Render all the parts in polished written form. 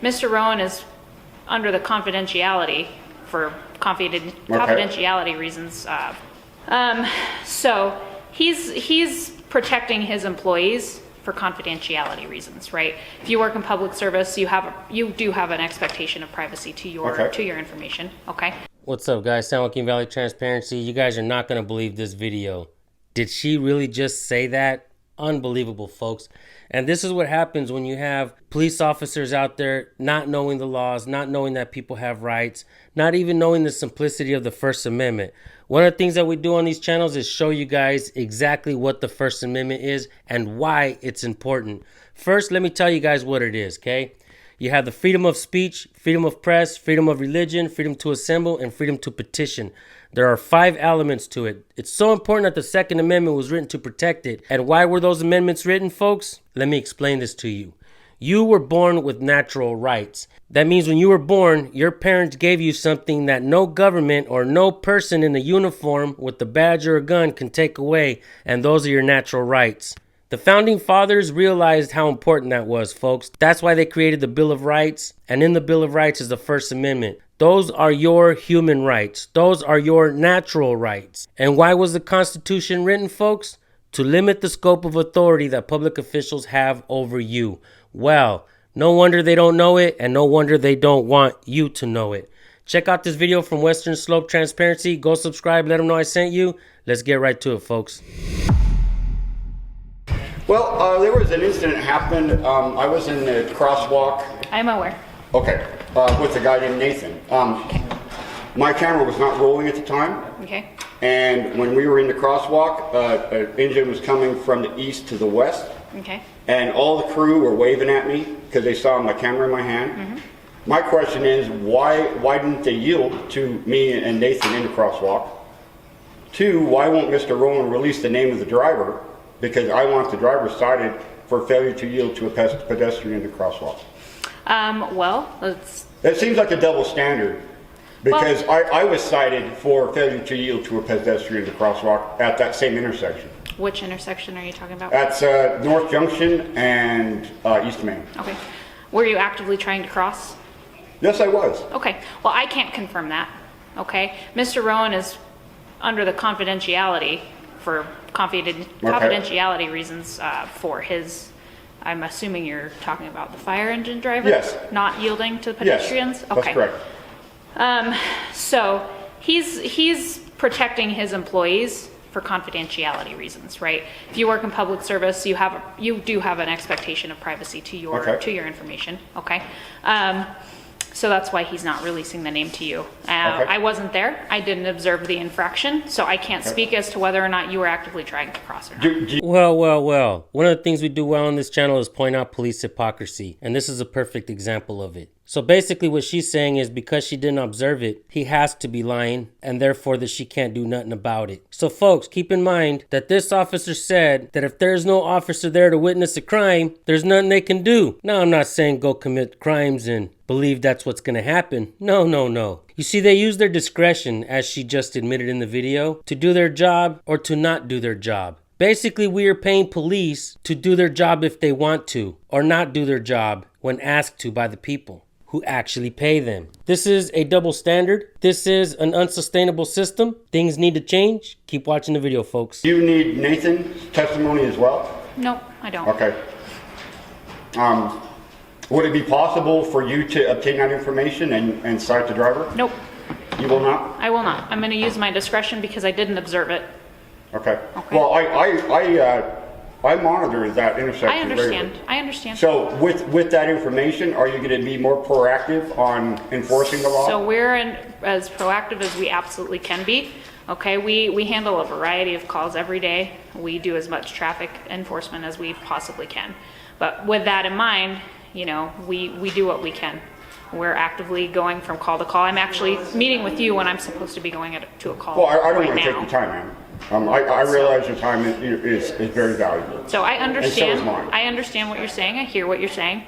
Mr. Rowan is under the confidentiality for confidentiality reasons. So he's protecting his employees for confidentiality reasons, right? If you work in public service, you do have an expectation of privacy to your information. Okay. What's up, guys? San Joaquin Valley Transparency. You guys are not going to believe this video. Did she really just say that? Unbelievable, folks. And this is what happens when you have police officers out there not knowing the laws, not knowing that people have rights, not even knowing the simplicity of the First Amendment. One of the things that we do on these channels is show you guys exactly what the First Amendment is and why it's important. First, let me tell you guys what it is, okay? You have the freedom of speech, freedom of press, freedom of religion, freedom to assemble, and freedom to petition. There are 5 elements to it. It's so important that the Second Amendment was written to protect it. And why were those amendments written, folks? Let me explain this to you. You were born with natural rights. That means when you were born, your parents gave you something that no government or no person in a uniform with a badge or a gun can take away, and those are your natural rights. The Founding Fathers realized how important that was, folks. That's why they created the Bill of Rights, and in the Bill of Rights is the First Amendment. Those are your human rights. Those are your natural rights. And why was the Constitution written, folks? To limit the scope of authority that public officials have over you. Well, no wonder they don't know it, and no wonder they don't want you to know it. Check out this video from Western Slope Transparency. Go subscribe, let them know I sent you. Let's get right to it, folks. Well, there was an incident that happened. I was in the crosswalk. I'm aware. Okay, with a guy named Nathan. My camera was not rolling at the time. Okay. And when we were in the crosswalk, an engine was coming from the east to the west. Okay. And all the crew were waving at me because they saw my camera in my hand. Mm-hmm. My question is, why didn't they yield to me and Nathan in the crosswalk? 2, why won't Mr. Rowan release the name of the driver? Because I want the driver cited for failure to yield to a pedestrian in the crosswalk. It seems like a double standard, because I was cited for failure to yield to a pedestrian in the crosswalk at that same intersection. Which intersection are you talking about? That's North Junction and East Main. Okay. Were you actively trying to cross? Yes, I was. Okay. Well, I can't confirm that. Okay. Mr. Rowan is under the confidentiality for confidentiality reasons for his, I'm assuming you're talking about the fire engine driver? Yes. Not yielding to pedestrians? Yes, okay. That's correct. So he's protecting his employees for confidentiality reasons, right? If you work in public service, you do have an expectation of privacy to your information, okay? So that's why he's not releasing the name to you. I wasn't there. I didn't observe the infraction, so I can't speak as to whether or not you were actively trying to cross or not. Well. One of the things we do well on this channel is point out police hypocrisy, and this is a perfect example of it. So basically what she's saying is because she didn't observe it, he has to be lying, and therefore that she can't do nothing about it. So folks, keep in mind that this officer said that if there's no officer there to witness a crime, there's nothing they can do. Now, I'm not saying go commit crimes and believe that's what's going to happen. No. You see, they use their discretion, as she just admitted in the video, to do their job or to not do their job. Basically, we are paying police to do their job if they want to, or not do their job when asked to by the people who actually pay them. This is a double standard. This is an unsustainable system. Things need to change. Keep watching the video, folks. Do you need Nathan's testimony as well? No, I don't. Okay. Would it be possible for you to obtain that information and cite the driver? Nope. You will not? I will not. I'm going to use my discretion because I didn't observe it. Okay. Well, I monitor that intersection. I understand. So with that information, are you going to be more proactive on enforcing the law? So we're as proactive as we absolutely can be. Okay, we handle a variety of calls every day. We do as much traffic enforcement as we possibly can. But with that in mind, you know, we do what we can. We're actively going from call to call. I'm actually meeting with you when I'm supposed to be going to a call. Well, I don't want to take your time, man. I realize your time is very valuable. So I understand. And so is mine. I understand what you're saying. I hear what you're saying.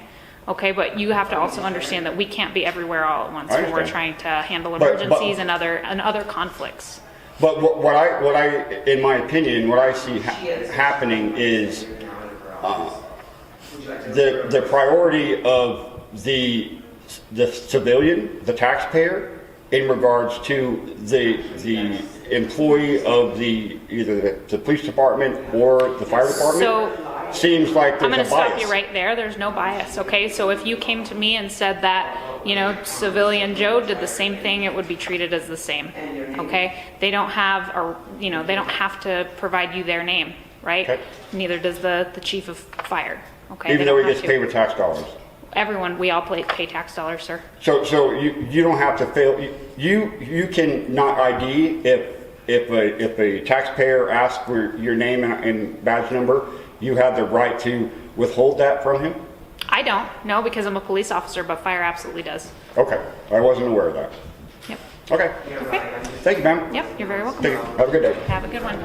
Okay, but you have to also understand that we can't be everywhere all at once when we're trying to handle emergencies and other conflicts. But what I, in my opinion, what I see happening is the priority of the the civilian, the taxpayer, in regards to the employee of either the police department or the fire department? So seems like there's I'm going a to bias. stop you right there. There's no bias, okay? So if you came to me and said that, civilian Joe did the same thing, it would be treated as the same, okay? They don't have, they don't have to provide you their name, right? Okay. Neither does the chief of fire, okay? Even They though he don't gets have to. paid with tax dollars. Everyone, we all pay tax dollars, sir. So you don't have to fail. You can not ID if a taxpayer asks for your name and badge number. You have the right to withhold that from him. I don't, no, because I'm a police officer, but fire absolutely does. Okay, I wasn't aware of that. Yep. Okay, Okay. thank you, ma'am. Yep, you're very welcome. Thank you. Have a good day. Have a good one.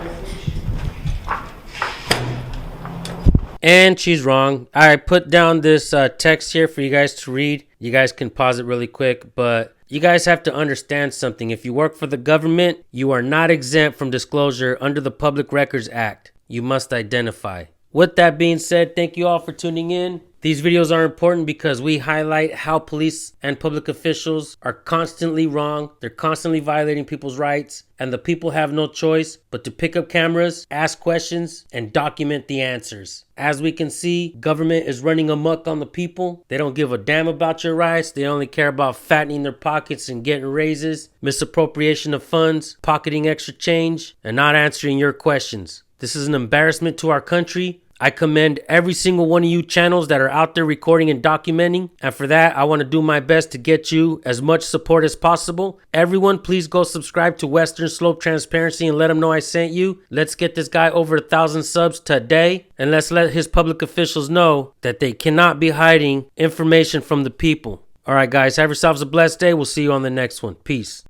And she's wrong. I put down this text here for you guys to read. You guys can pause it really quick, but you guys have to understand something. If you work for the government, you are not exempt from disclosure under the Public Records Act. You must identify. With that being said, thank you all for tuning in. These videos are important because we highlight how police and public officials are constantly wrong. They're constantly violating people's rights, and the people have no choice but to pick up cameras, ask questions, and document the answers. As we can see, government is running amok on the people. They don't give a damn about your rights. They only care about fattening their pockets and getting raises, misappropriation of funds, pocketing extra change, and not answering your questions. This is an embarrassment to our country. I commend every single one of you channels that are out there recording and documenting. And for that, I want to do my best to get you as much support as possible. Everyone, please go subscribe to Western Slope Transparency and let them know I sent you. Let's get this guy over 1,000 subs today. And let's let his public officials know that they cannot be hiding information from the people. All right, guys, have yourselves a blessed day. We'll see you on the next one. Peace.